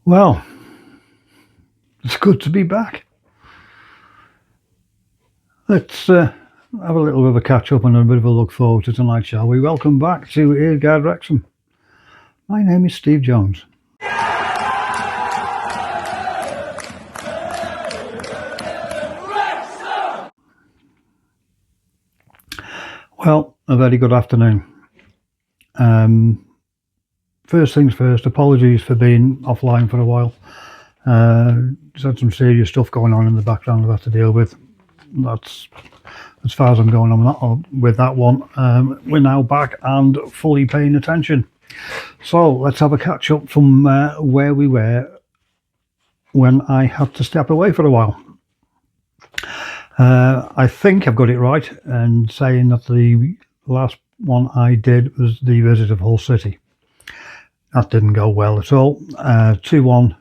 Well, it's good to be back. Let's have a little bit of a catch up and a bit of a look forward to tonight, shall we? Welcome back to Earguard Wrexham. My name is Steve Jones. Well, a very good afternoon. First things first, apologies for being offline for a while. Just had some serious stuff going on in the background I've had to deal with. That's as far as I'm going on with that one. We're now back and fully paying attention. So let's have a catch up from where we were when I had to step away for a while. I think I've got it right in saying that the last one I did was the visit of Hull City. That didn't go well at all. 2-1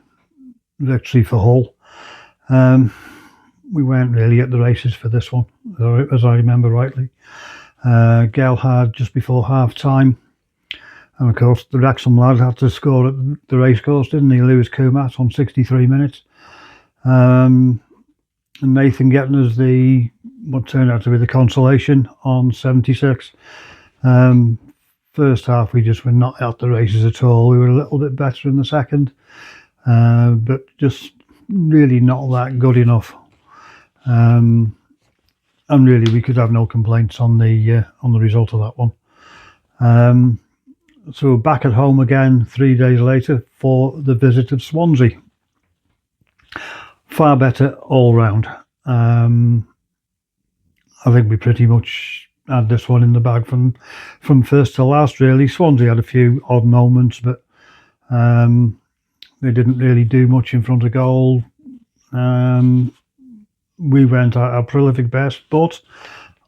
victory for Hull. We weren't really at the races for this one, as I remember rightly. Gelhardt just before half time. And of course, the Wrexham lad had to score at the racecourse, didn't he? Lewis Kumat on 63 minutes. And Nathan getting us what turned out to be the consolation on 76. First half, we just were not at the races at all. We were a little bit better in the second, but just really not that good enough. And really, we could have no complaints on the result of that one. So we're back at home again 3 days later for the visit of Swansea. Far better all round. I think we pretty much had this one in the bag from first to last, really. Swansea had a few odd moments, but they didn't really do much in front of goal. We went at our prolific best, but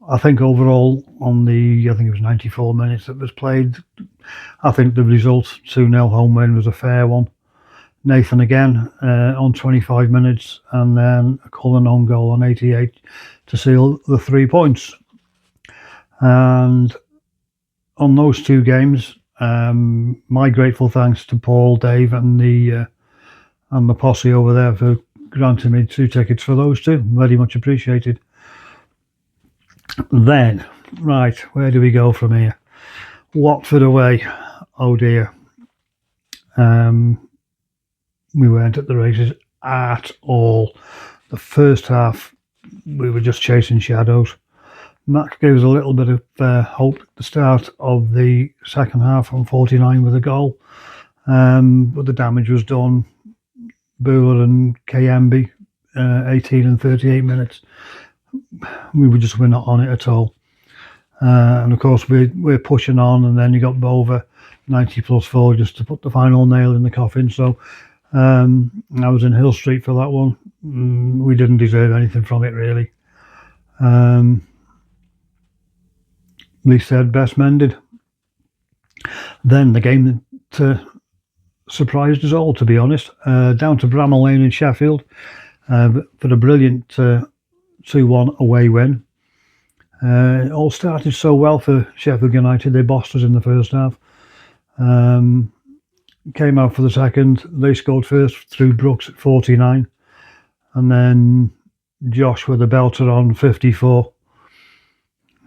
I think overall I think it was 94 minutes that was played, I think the result 2-0 home win was a fair one. Nathan again on 25 minutes, and then a Cullen own goal on 88 to seal the 3 points. And on those two games, my grateful thanks to Paul, Dave, and the posse over there for granting me 2 tickets for those two. Very much appreciated. Then, right, where do we go from here? Watford away. Oh dear. We weren't at the races at all. The first half, we were just chasing shadows. Max gave us a little bit of hope at the start of the second half on 49 with a goal. But the damage was done. Booler and Kayembe, 18 and 38 minutes. We were not on it at all. And of course, we're pushing on, and then you got Bova, 90+4, just to put the final nail in the coffin. So I was in Hill Street for that one. We didn't deserve anything from it, really. Lee said, best mended. Then the game that surprised us all, to be honest, down to Bramall Lane in Sheffield for a brilliant 2-1 away win. It all started so well for Sheffield United. They bossed us in the first half. Came out for the second. They scored first through Brooks at 49. And then Josh with a belter on 54.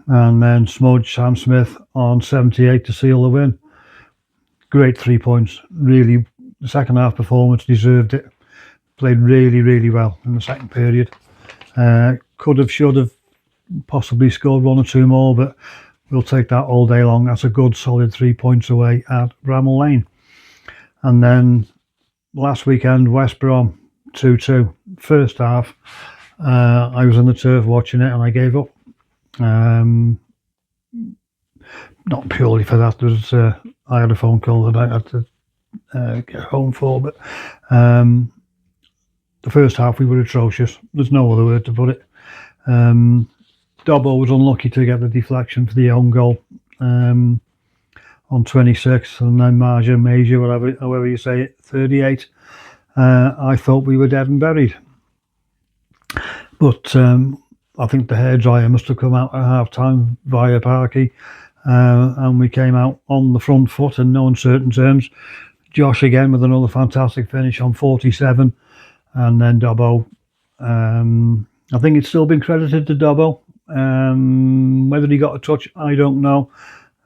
And then Smudge, Sam Smith on 78 to seal the win. Great 3 points. Really, the second half performance deserved it. Played really, really well in the second period. Could have, should have possibly scored 1 or 2 more, but we'll take that all day long. That's a good solid 3 points away at Bramall Lane. And then last weekend, West Brom 2-2. First half, I was on the turf watching it and I gave up. Not purely for that. There's I had a phone call that I had to get home for, but the first half we were atrocious. There's no other word to put it. Dobbo was unlucky to get the deflection for the own goal on 26, and then Major, however you say it, 38. I thought we were dead and buried. But I think the hairdryer must have come out at half time via Parky, and we came out on the front foot in no uncertain terms. Josh again with another fantastic finish on 47, and then Dobbo. I think it's still been credited to Dobbo. Whether he got a touch, I don't know.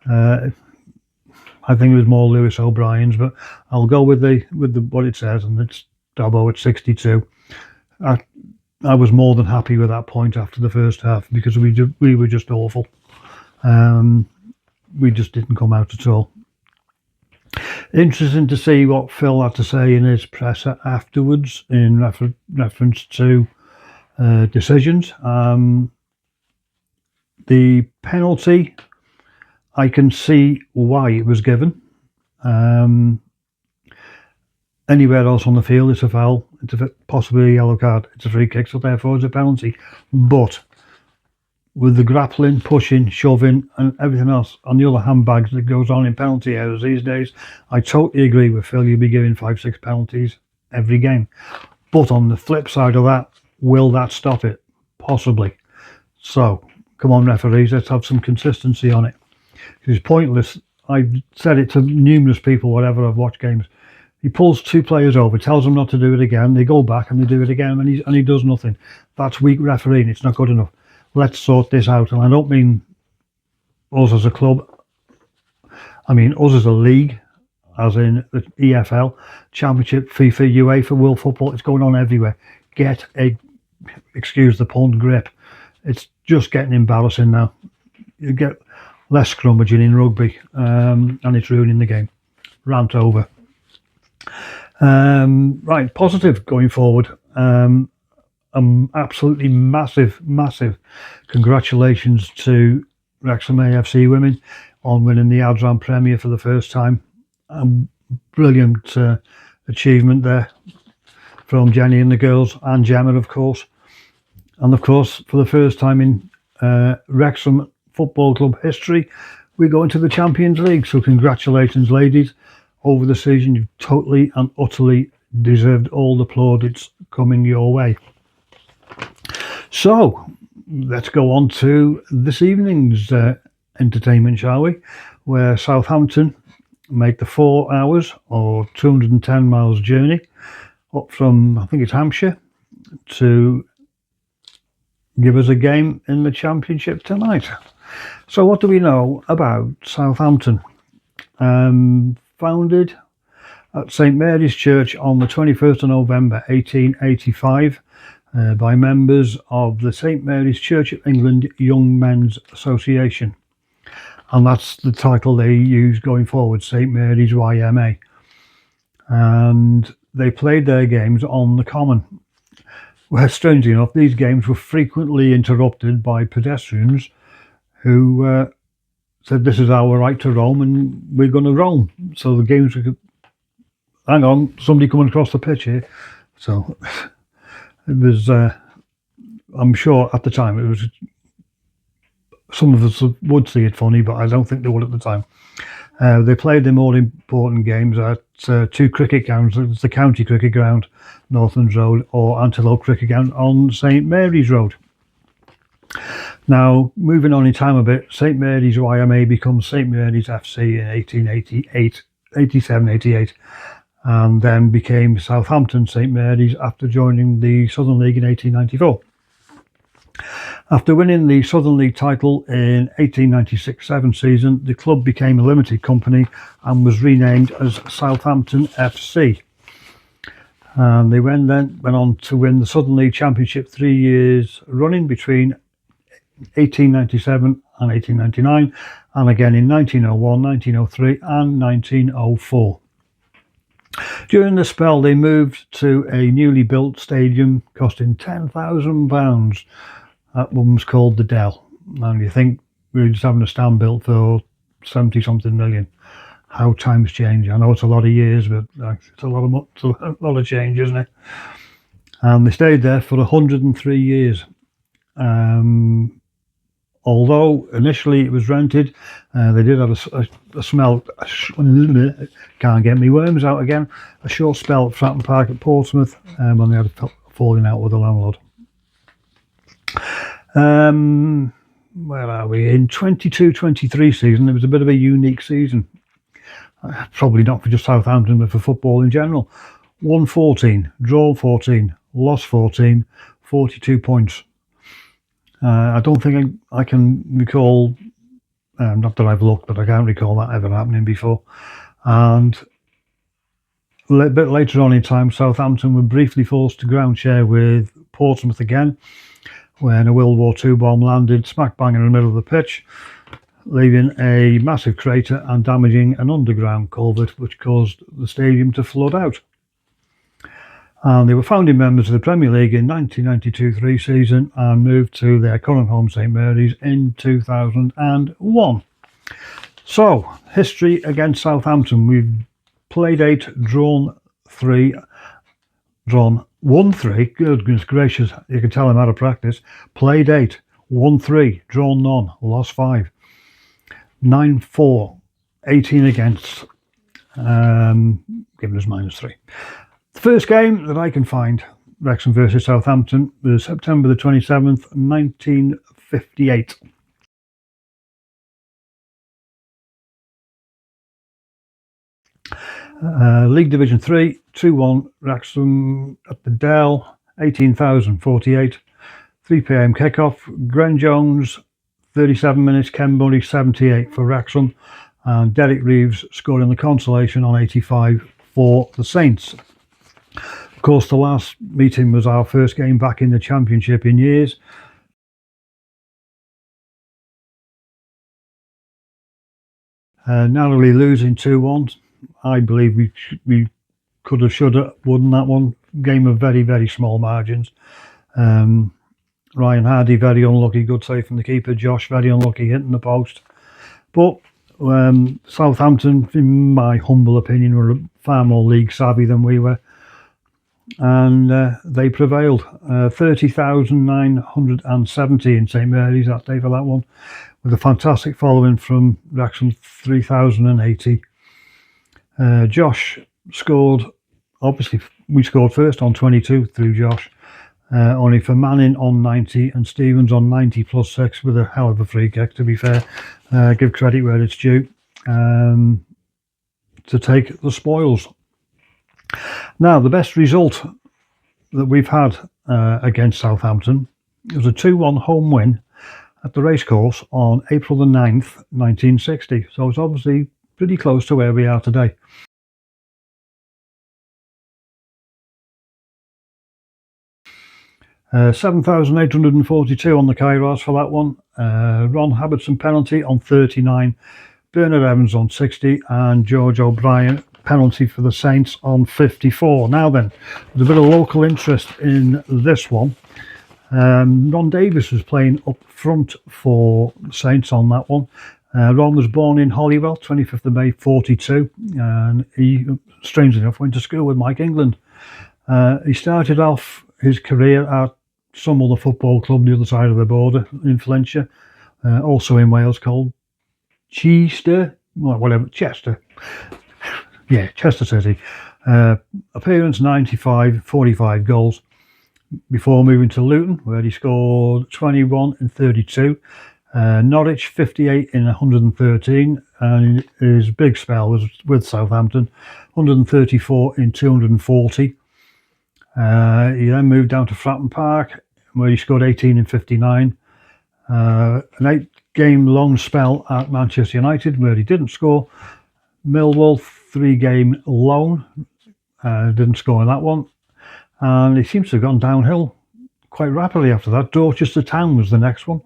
I think it was more Lewis O'Brien's, but I'll go with the what it says, and it's Dobbo at 62. I was more than happy with that point after the first half because we were just awful. We just didn't come out at all. Interesting to see what Phil had to say in his presser afterwards in reference to decisions. The penalty, I can see why it was given. Anywhere else on the field, it's a foul. It's possibly a yellow card. It's a free kick, so therefore it's a penalty. But with the grappling, pushing, shoving, and everything else on the other handbags that goes on in penalty areas these days, I totally agree with Phil. You'll be giving 5-6 penalties every game. But on the flip side of that, will that stop it? Possibly. So, come on, referees, let's have some consistency on it. It's pointless. I've said it to numerous people, whatever, I've watched games. He pulls two players over, tells them not to do it again. They go back and they do it again, and he does nothing. That's weak refereeing. It's not good enough. Let's sort this out. And I don't mean us as a club. I mean us as a league, as in the EFL, Championship, FIFA, UEFA, World Football. It's going on everywhere. Get a, excuse the pun, grip. It's just getting embarrassing now. You get less scrummaging in rugby, and it's ruining the game. Rant over. Right, positive going forward. Absolutely massive congratulations to Wrexham AFC women on winning the Adran Premier for the first time. Brilliant achievement there from Jenny and the girls, and Gemma, of course. And of course, for the first time in Wrexham Football Club history, we go into the Champions League. So congratulations, ladies. Over the season, you've totally and utterly deserved all the plaudits coming your way. So, let's go on to this evening's entertainment, shall we? Where Southampton make the 4 hours or 210 miles journey up from, I think it's Hampshire, to give us a game in the Championship tonight. So what do we know about Southampton? Founded at St Mary's Church on the 21st of November 1885 by members of the St Mary's Church of England Young Men's Association. And that's the title they use going forward, St Mary's YMA. And they played their games on the Common, where, strangely enough, these games were frequently interrupted by pedestrians who said this is our right to roam and we're going to roam. So the games were, hang on, somebody coming across the pitch here. So it was, I'm sure at the time, it was, some of us would see it funny, but I don't think they would at the time. They played their more important games at two cricket grounds. It's the County Cricket Ground, Northlands Road, or Antelope Cricket Ground on St Mary's Road. Now, moving on in time a bit, St Mary's YMA becomes St Mary's FC in 1887-88, and then became Southampton St Mary's after joining the Southern League in 1894. After winning the Southern League title in 1896-7 season, the club became a limited company and was renamed as Southampton FC. And they went on to win the Southern League Championship 3 years running between 1897 and 1899, and again in 1901, 1903 and 1904. During the spell, they moved to a newly built stadium costing £10,000. That one was called the Dell. And you think we were just having a stand built for 70-something million. How times change. I know it's a lot of years, but it's a lot of change, isn't it? And they stayed there for 103 years. Although initially it was rented, they did have a smell. Can't get me worms out again. A short spell at Fratton Park at Portsmouth when they had a falling out with the landlord. Where are we? In 22-23 season, it was a bit of a unique season. Probably not for just Southampton, but for football in general. Won 14, drawn 14, lost 14, 42 points. I don't think I can recall, not that I've looked, but I can't recall that ever happening before. And a bit later on in time, Southampton were briefly forced to ground share with Portsmouth again, when a World War II bomb landed smack bang in the middle of the pitch, leaving a massive crater and damaging an underground culvert, which caused the stadium to flood out. And they were founding members of the Premier League in 1992-3 season and moved to their current home, St Mary's, in 2001. So, history against Southampton. We've played 8, drawn 3, won 3. Goodness gracious, you can tell I'm out of practice. Played 8, won 3, drawn none, lost 5. 9-4, 18 against, giving us -3. The first game that I can find, Wrexham versus Southampton, was September the 27th, 1958. League Division 3, 2-1, Wrexham at the Dell, 18,048. 3 p.m. kickoff. Gren Jones, 37 minutes, Ken Murray, 78 for Wrexham, and Derek Reeves scoring the consolation on 85 for the Saints. Of course, the last meeting was our first game back in the Championship in years. Narrowly losing 2-1. I believe we could have, should have won that one. Game of very, very small margins. Ryan Hardy, very unlucky, good save from the keeper. Josh, very unlucky, hitting the post. But Southampton, in my humble opinion, were far more league savvy than we were. And they prevailed. 30,970 in St Mary's that day for that one, with a fantastic following from Wrexham, 3,080. Josh scored, obviously we scored first on 22 through Josh, only for Manning on 90 and Stevens on 90 plus 6 with a hell of a free kick, to be fair. Give credit where it's due, to take the spoils. Now, the best result that we've had against Southampton was a 2-1 home win at the racecourse on April the 9th, 1960. So it's obviously pretty close to where we are today. Uh, 7,842 on the Kairos for that one. Ron Habbertson penalty on 39, Bernard Evans on 60, and George O'Brien penalty for the Saints on 54. Now then, there's a bit of local interest in this one. Ron Davis was playing up front for Saints on that one. Ron was born in Holywell, 25th of May, 42, and he, strangely enough, went to school with Mike England. He started off his career at some other football club the other side of the border in Flintshire, also in Wales, called Chester. Yeah, Chester City. Appearance 95, 45 goals, before moving to Luton, where he scored 21 in 32. Norwich 58 in 113, and his big spell was with Southampton, 134 in 240. He then moved down to Fratton Park, where he scored 18 in 59. An 8-game long spell at Manchester United, where he didn't score. Millwall, 3-game loan, didn't score in that one. And he seems to have gone downhill quite rapidly after that. Dorchester Town was the next one.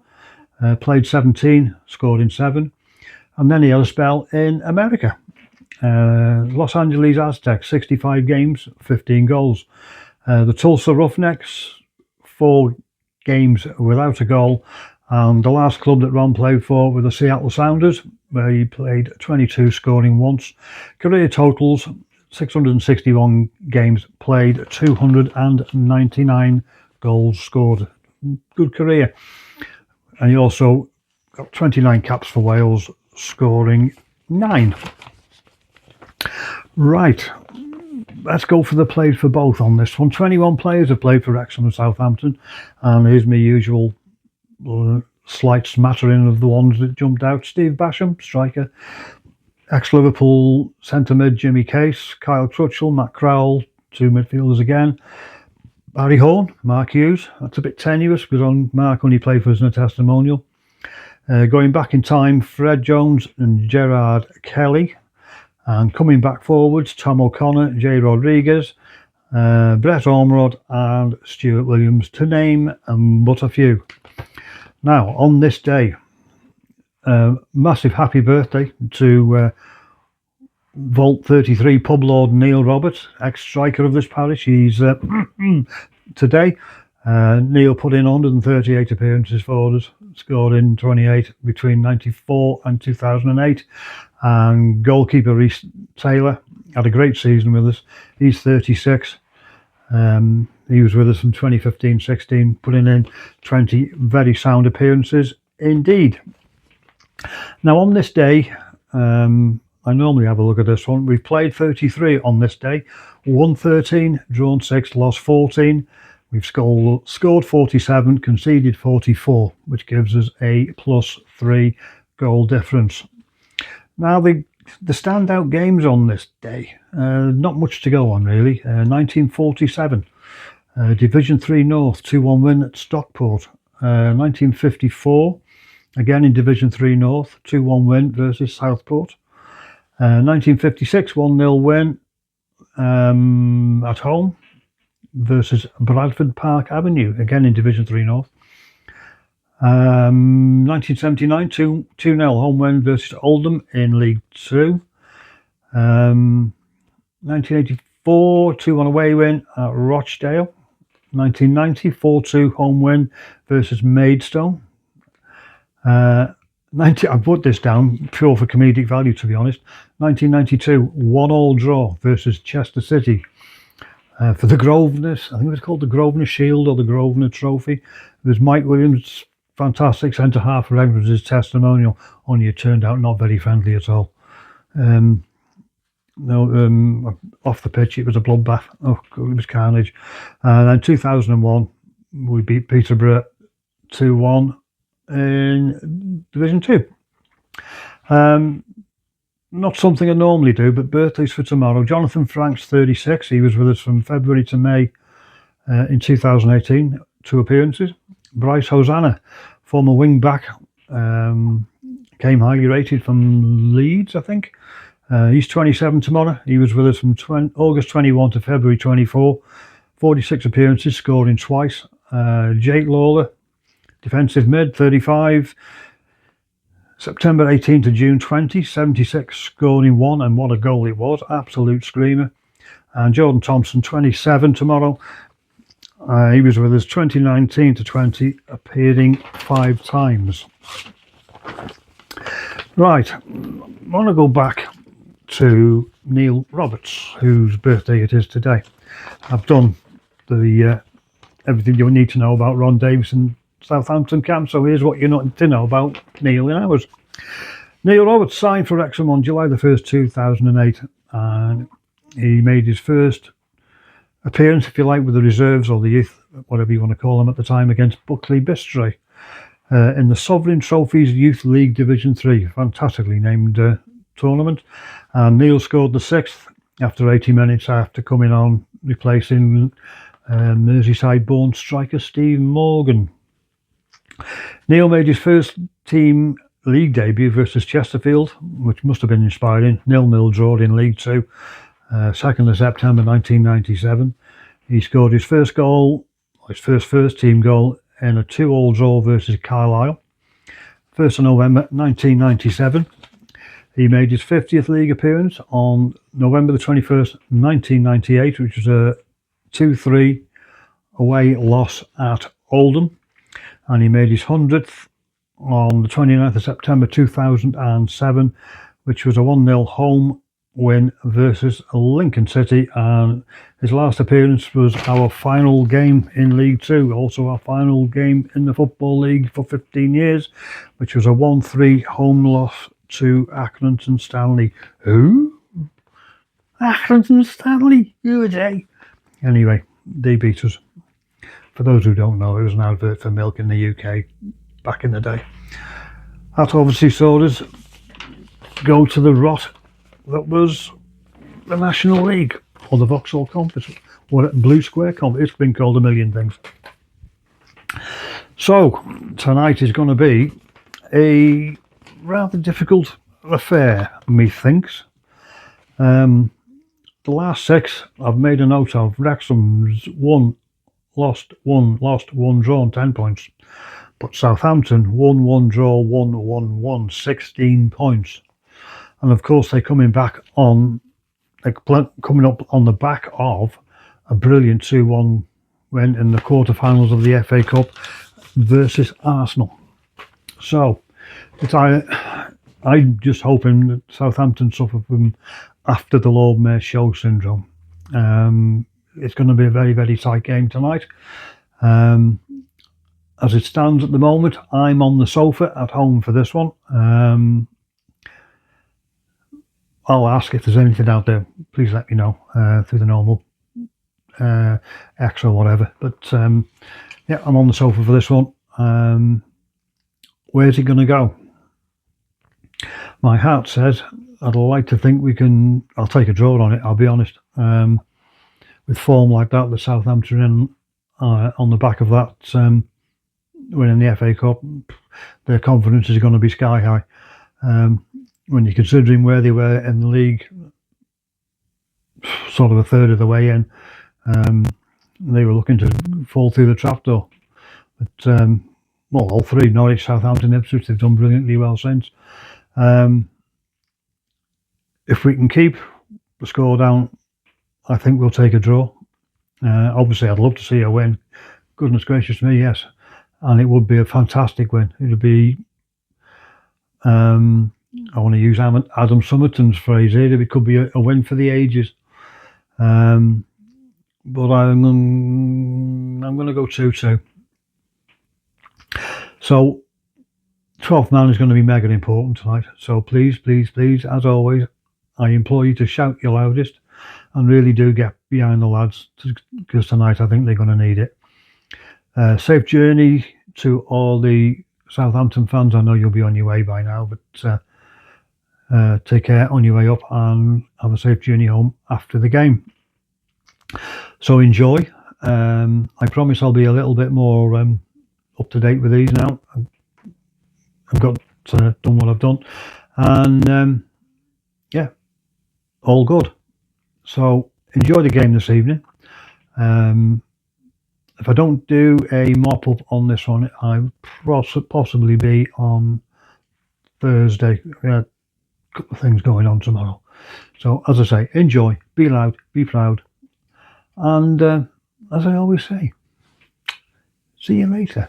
Played 17, scored in 7. And then he had a spell in America. Los Angeles Aztecs, 65 games, 15 goals. The Tulsa Roughnecks, 4 games without a goal. And the last club that Ron played for were the Seattle Sounders, where he played 22, scoring once. Career totals, 661 games played, 299 goals scored. Good career. And he also got 29 caps for Wales, scoring 9. Right, let's go for the played for both on this one. 21 players have played for Wrexham and Southampton, and here's my usual slight smattering of the ones that jumped out. Steve Basham, striker, Ex-Liverpool centre mid Jimmy Case, Kyle Crutchell, Matt Crowell, two midfielders again. Barry Horn, Mark Hughes. That's a bit tenuous because Mark only played for us in a testimonial. Going back in time, Fred Jones and Gerard Kelly. And coming back forwards, Tom O'Connor, Jay Rodriguez, Brett Ormerod and Stuart Williams, to name but a few. Now, on this day, massive happy birthday to Vault 33 pub lord Neil Roberts, ex-striker of this parish. He's today. Neil put in 138 appearances for us, scored in 28 between 94 and 2008. And goalkeeper Reece Taylor had a great season with us. He's 36. He was with us from 2015-16, putting in 20 very sound appearances indeed. Now, on this day, I normally have a look at this one. We've played 33 on this day, won 13, drawn 6, lost 14. We've scored 47, conceded 44, which gives us a +3 goal difference. Now, the standout games on this day, not much to go on really. 1947, Division 3 North, 2-1 win at Stockport. 1954, again in Division 3 North, 2-1 win versus Southport. 1956, 1-0 win at home versus Bradford Park Avenue, again in Division 3 North. 1979, 2-0 home win versus Oldham in League 2. 1984, 2-1 away win at Rochdale. 1990, 4-2 home win versus Maidstone. I put this down pure for comedic value, to be honest. 1992, 1-1 draw versus Chester City. For the Grosvenor, I think it was called the Grosvenor Shield or the Grosvenor Trophy. There's Mike Williams, fantastic centre half for his testimonial, only it turned out not very friendly at all. Off the pitch it was a bloodbath. Oh, it was carnage. And then 2001 we beat Peterborough 2-1 in Division 2. Not something I normally do, but birthdays for tomorrow. Jonathan Franks, 36. He was with us from February to May in 2018, 2 appearances. Bryce Hosanna, former wing back, came highly rated from Leeds, I think. He's 27 tomorrow. He was with us from August 21 to February 24. 46 appearances, scoring twice. Jake Lawler, defensive mid, 35. September 18 to June 20, 76, scoring 1, and what a goal it was. Absolute screamer. And Jordan Thompson, 27 tomorrow. He was with us 2019 to 20, appearing 5 times. Right, I want to go back to Neil Roberts, whose birthday it is today. I've done the everything you need to know about Ron Davison Southampton camp, so here's what you need to know about Neil in ours. Neil Roberts signed for Wrexham on July the 1st, 2008, and he made his first appearance, if you like, with the reserves or the youth, whatever you want to call them at the time, against Buckley Bistray in the Sovereign Trophies Youth League Division 3, fantastically named tournament. And Neil scored the 6th after 80 minutes after coming on, replacing Merseyside-born striker Steve Morgan. Neil made his first team league debut versus Chesterfield, which must have been inspiring. 0-0 draw in League 2, 2nd of September 1997. He scored his first goal, his first team goal, in a 2-2 draw versus Carlisle. 1st of November 1997. He made his 50th league appearance on November the 21st, 1998, which was a 2-3 away loss at Oldham. And he made his 100th on the 29th of September 2007, which was a 1-0 home win versus Lincoln City. And his last appearance was our final game in League 2, also our final game in the Football League for 15 years, which was a 1-3 home loss to Accrington Stanley. Who? Accrington Stanley? Who are they? Anyway, they beat us. For those who don't know, it was an advert for milk in the UK back in the day. That obviously saw us go to the Rot that was the National League, or the Vauxhall Conference, or Blue Square Conference. It's been called a million things. So tonight is going to be a rather difficult affair, methinks. The last 6 I've made a note of. Wrexham's won, lost, one, drawn, 10 points. But Southampton won, 1, draw, 1, 16 points. And of course they're coming back on, coming up on the back of a brilliant 2-1 win in the quarterfinals of the FA Cup versus Arsenal. So I'm just hoping that Southampton suffer from after the Lord Mayor Show syndrome. It's going to be a very, very tight game tonight. As it stands at the moment, I'm on the sofa at home for this one. I'll ask if there's anything out there. Please let me know through the normal X or whatever. But yeah, I'm on the sofa for this one. Where's it going to go? My heart says I'd like to think we can. I'll take a draw on it, I'll be honest. With form like that, the Southampton in, on the back of that winning the FA Cup, their confidence is going to be sky high. When you're considering where they were in the league, sort of a third of the way in, they were looking to fall through the trapdoor. But well, all three, Norwich, Southampton, Ipswich, they've done brilliantly well since. If we can keep the score down, I think we'll take a draw. Obviously, I'd love to see a win. Goodness gracious me, yes. And it would be a fantastic win. It would be, I want to use Adam Summerton's phrase here, it could be a win for the ages. But I'm going to go 2-2. So 12th man is going to be mega important tonight. So please, please, please, as always, I implore you to shout your loudest and really do get behind the lads, because tonight I think they're going to need it. Safe journey to all the Southampton fans. I know you'll be on your way by now, but take care on your way up and have a safe journey home after the game. So enjoy. I promise I'll be a little bit more up to date with these now. I've got done what I've done, and yeah, all good. So enjoy the game this evening. If I don't do a mop-up on this one, I possibly be on Thursday. We had a couple of things going on tomorrow. So, as I say, enjoy, be loud, be proud. And as I always say, see you later.